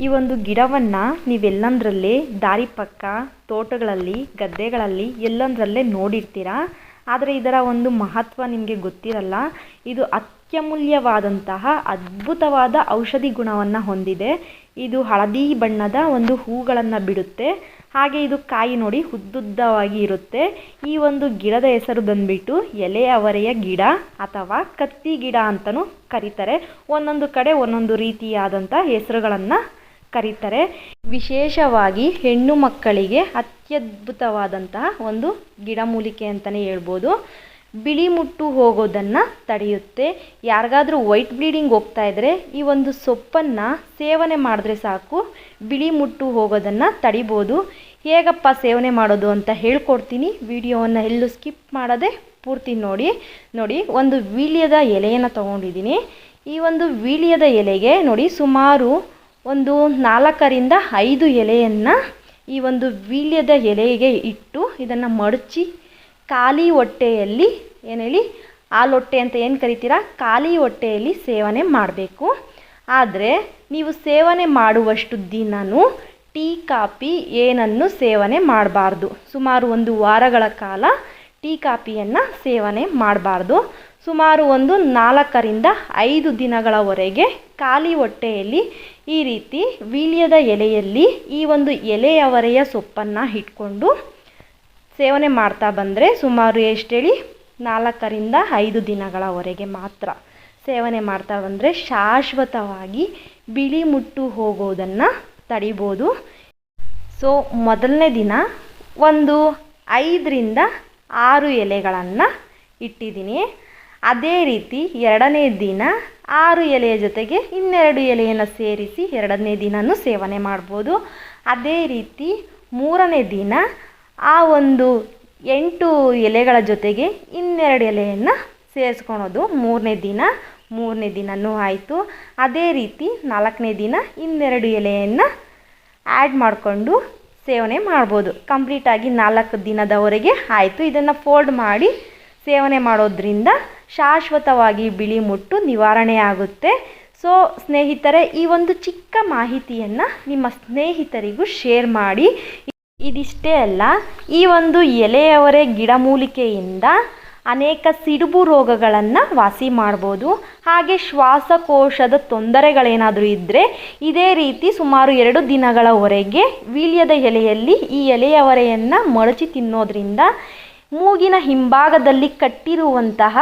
ಈ ಒಂದು ಗಿಡವನ್ನು ನೀವೆಲ್ಲಂದರಲ್ಲೇ ದಾರಿ ಪಕ್ಕ, ತೋಟಗಳಲ್ಲಿ, ಗದ್ದೆಗಳಲ್ಲಿ ಎಲ್ಲಂದರಲ್ಲೇ ನೋಡಿರ್ತೀರ. ಆದರೆ ಇದರ ಒಂದು ಮಹತ್ವ ನಿಮಗೆ ಗೊತ್ತಿರಲ್ಲ. ಇದು ಅತ್ಯಮೂಲ್ಯವಾದಂತಹ ಅದ್ಭುತವಾದ ಔಷಧಿ ಗುಣವನ್ನು ಹೊಂದಿದೆ. ಇದು ಹಳದಿ ಬಣ್ಣದ ಒಂದು ಹೂಗಳನ್ನು ಬಿಡುತ್ತೆ. ಹಾಗೆ ಇದು ಕಾಯಿ ನೋಡಿ ಉದ್ದುದ್ದವಾಗಿ ಇರುತ್ತೆ. ಈ ಒಂದು ಗಿಡದ ಹೆಸರು ಬಂದ್ಬಿಟ್ಟು ಎಲೆ ಅವರೆಯ ಗಿಡ ಅಥವಾ ಕತ್ತಿ ಗಿಡ ಅಂತಲೂ ಕರೀತಾರೆ. ಒಂದೊಂದು ಕಡೆ ಒಂದೊಂದು ರೀತಿಯಾದಂಥ ಹೆಸರುಗಳನ್ನು ಕರೀತಾರೆ. ವಿಶೇಷವಾಗಿ ಹೆಣ್ಣು ಮಕ್ಕಳಿಗೆ ಅತ್ಯದ್ಭುತವಾದಂತಹ ಒಂದು ಗಿಡಮೂಲಿಕೆ ಅಂತಲೇ ಹೇಳ್ಬೋದು. ಬಿಳಿ ಮುಟ್ಟು ಹೋಗೋದನ್ನು ತಡೆಯುತ್ತೆ. ಯಾರಿಗಾದ್ರೂ ವೈಟ್ ಬ್ಲೀಡಿಂಗ್ ಹೋಗ್ತಾ ಇದ್ದರೆ ಈ ಒಂದು ಸೊಪ್ಪನ್ನು ಸೇವನೆ ಮಾಡಿದ್ರೆ ಸಾಕು, ಬಿಳಿ ಮುಟ್ಟು ಹೋಗೋದನ್ನು ತಡಿಬೋದು. ಹೇಗಪ್ಪ ಸೇವನೆ ಮಾಡೋದು ಅಂತ ಹೇಳ್ಕೊಡ್ತೀನಿ. ವಿಡಿಯೋವನ್ನು ಎಲ್ಲೂ ಸ್ಕಿಪ್ ಮಾಡದೆ ಪೂರ್ತಿ ನೋಡಿ. ಒಂದು ವೀಳ್ಯದ ಎಲೆಯನ್ನು ತೊಗೊಂಡಿದ್ದೀನಿ. ಈ ಒಂದು ವೀಳ್ಯದ ಎಲೆಗೆ ನೋಡಿ ಸುಮಾರು ಒಂದು 4ರಿಂದ 5 ಎಲೆಯನ್ನು ಈ ಒಂದು ವೀಳ್ಯದ ಎಲೆಗೆ ಇಟ್ಟು ಇದನ್ನು ಮಡಚಿ ಖಾಲಿ ಹೊಟ್ಟೆಯಲ್ಲಿ ಹಾಲೊಟ್ಟೆ ಅಂತ ಏನು ಕರಿತೀರಾ, ಖಾಲಿ ಹೊಟ್ಟೆಯಲ್ಲಿ ಸೇವನೆ ಮಾಡಬೇಕು. ಆದರೆ ನೀವು ಸೇವನೆ ಮಾಡುವಷ್ಟು ದಿನವೂ ಟೀ ಕಾಫಿ ಏನನ್ನು ಸೇವನೆ ಮಾಡಬಾರ್ದು. ಸುಮಾರು 1 ವಾರಗಳ ಕಾಲ ಟೀ ಕಾಫಿಯನ್ನು ಸೇವನೆ ಮಾಡಬಾರ್ದು. ಸುಮಾರು ಒಂದು 4ರಿಂದ 5 ದಿನಗಳವರೆಗೆ ಖಾಲಿ ಹೊಟ್ಟೆಯಲ್ಲಿ ಈ ರೀತಿ ವೀಳ್ಯದ ಎಲೆಯಲ್ಲಿ ಈ ಒಂದು ಎಲೆಯವರೆಯ ಸೊಪ್ಪನ್ನು ಇಟ್ಕೊಂಡು ಸೇವನೆ ಮಾಡ್ತಾ ಬಂದರೆ ಸುಮಾರು ಎಷ್ಟು ಹೇಳಿ 4ರಿಂದ 5 ದಿನಗಳವರೆಗೆ ಮಾತ್ರ ಸೇವನೆ ಮಾಡ್ತಾ ಬಂದರೆ ಶಾಶ್ವತವಾಗಿ ಬಿಳಿ ಮುಟ್ಟು ಹೋಗೋದನ್ನು ತಡಿಬೋದು. ಸೊ ಮೊದಲನೇ ದಿನ ಒಂದು 5ರಿಂದ 6 ಎಲೆಗಳನ್ನು ಇಟ್ಟಿದ್ದೀನಿ. ಅದೇ ರೀತಿ 2ನೇ ದಿನ 6 ಎಲೆಯ ಜೊತೆಗೆ 2 ಎಲೆಯನ್ನು ಸೇರಿಸಿ 2ನೇ ದಿನವೂ ಸೇವನೆ ಮಾಡ್ಬೋದು. ಅದೇ ರೀತಿ 3ನೇ ದಿನ ಆ ಒಂದು 8 ಎಲೆಗಳ ಜೊತೆಗೆ 2 ಎಲೆಯನ್ನು ಸೇರಿಸ್ಕೊಳೋದು. 3ನೇ ದಿನವೂ ಆಯಿತು. ಅದೇ ರೀತಿ 4ನೇ ದಿನ 2 ಎಲೆಯನ್ನು ಆ್ಯಡ್ ಮಾಡಿಕೊಂಡು ಸೇವನೆ ಮಾಡ್ಬೋದು. ಕಂಪ್ಲೀಟಾಗಿ 4 ದಿನದವರೆಗೆ ಆಯಿತು. ಇದನ್ನು ಫೋಲ್ಡ್ ಮಾಡಿ ಸೇವನೆ ಮಾಡೋದ್ರಿಂದ ಶಾಶ್ವತವಾಗಿ ಬಿಳಿ ಮುಟ್ಟು ನಿವಾರಣೆ ಆಗುತ್ತೆ. ಸೊ ಸ್ನೇಹಿತರೆ, ಈ ಒಂದು ಚಿಕ್ಕ ಮಾಹಿತಿಯನ್ನು ನಿಮ್ಮ ಸ್ನೇಹಿತರಿಗೂ ಶೇರ್ ಮಾಡಿ. ಇದಿಷ್ಟೇ ಅಲ್ಲ, ಈ ಒಂದು ಎಲೆಯವರೆ ಗಿಡಮೂಲಿಕೆಯಿಂದ ಅನೇಕ ಸಿಡುಬು ರೋಗಗಳನ್ನು ವಾಸಿ ಮಾಡ್ಬೋದು. ಹಾಗೆ ಶ್ವಾಸಕೋಶದ ತೊಂದರೆಗಳೇನಾದರೂ ಇದ್ದರೆ ಇದೇ ರೀತಿ ಸುಮಾರು 2 ದಿನಗಳವರೆಗೆ ವೀಳ್ಯದ ಎಲೆಯಲ್ಲಿ ಈ ಎಲೆಯವರೆಯನ್ನು ಮಡಚಿ ತಿನ್ನೋದ್ರಿಂದ ಮೂಗಿನ ಹಿಂಭಾಗದಲ್ಲಿ ಕಟ್ಟಿರುವಂತಹ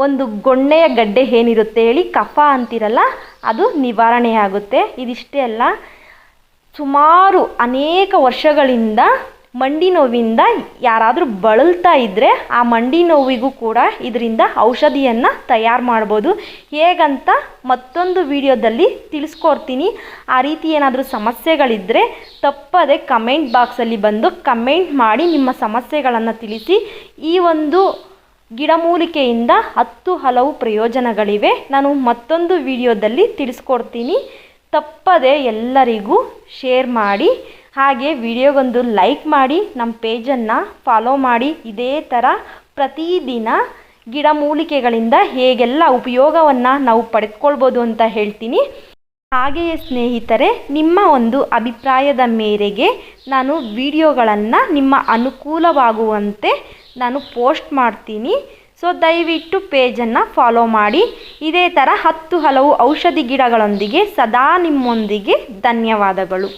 ಒಂದು ಗೊಣ್ಣೆಯ ಗಡ್ಡೆ ಏನಿರುತ್ತೆ ಕಫ ಅಂತಿರಲ್ಲ, ಅದು ನಿವಾರಣೆಯಾಗುತ್ತೆ. ಇದಿಷ್ಟೇ ಅಲ್ಲ, ಸುಮಾರು ಅನೇಕ ವರ್ಷಗಳಿಂದ ಮಂಡಿ ನೋವಿಂದ ಯಾರಾದರೂ ಬಳಲ್ತಾ ಇದ್ದರೆ ಆ ಮಂಡಿ ನೋವಿಗೂ ಕೂಡ ಇದರಿಂದ ಔಷಧಿಯನ್ನು ತಯಾರು ಮಾಡ್ಬೋದು. ಹೇಗಂತ ಮತ್ತೊಂದು ವಿಡಿಯೋದಲ್ಲಿ ತಿಳಿಸ್ಕೊಡ್ತೀನಿ. ಆ ರೀತಿ ಏನಾದರೂ ಸಮಸ್ಯೆಗಳಿದ್ದರೆ ತಪ್ಪದೆ ಕಮೆಂಟ್ ಬಾಕ್ಸಲ್ಲಿ ಬಂದು ಕಮೆಂಟ್ ಮಾಡಿ ನಿಮ್ಮ ಸಮಸ್ಯೆಗಳನ್ನು ತಿಳಿಸಿ. ಈ ಒಂದು ಗಿಡಮೂಲಿಕೆಯಿಂದ 10 ಹಲವು ಪ್ರಯೋಜನಗಳಿವೆ. ನಾನು ಮತ್ತೊಂದು ವಿಡಿಯೋದಲ್ಲಿ ತಿಳಿಸ್ಕೊಡ್ತೀನಿ. ತಪ್ಪದೆ ಎಲ್ಲರಿಗೂ ಶೇರ್ ಮಾಡಿ. ಹಾಗೆ ವಿಡಿಯೋಗೊಂದು ಲೈಕ್ ಮಾಡಿ, ನಮ್ಮ ಪೇಜನ್ನು ಫಾಲೋ ಮಾಡಿ. ಇದೇ ಥರ ಪ್ರತಿದಿನ ಗಿಡಮೂಲಿಕೆಗಳಿಂದ ಹೇಗೆಲ್ಲ ಉಪಯೋಗವನ್ನು ನಾವು ಪಡೆದುಕೊಳ್ಬೋದು ಅಂತ ಹೇಳ್ತೀನಿ. ಹಾಗೆಯೇ ಸ್ನೇಹಿತರೆ, ನಿಮ್ಮ ಒಂದು ಅಭಿಪ್ರಾಯದ ಮೇರೆಗೆ ನಾನು ವಿಡಿಯೋಗಳನ್ನು ನಿಮ್ಮ ಅನುಕೂಲವಾಗುವಂತೆ ನಾನು ಪೋಸ್ಟ್ ಮಾಡ್ತೀನಿ. ಸೊ ದಯವಿಟ್ಟು ಪೇಜನ್ನು ಫಾಲೋ ಮಾಡಿ. ಇದೇ ಥರ 10 ಹಲವು ಔಷಧಿ ಗಿಡಗಳೊಂದಿಗೆ ಸದಾ ನಿಮ್ಮೊಂದಿಗೆ. ಧನ್ಯವಾದಗಳು.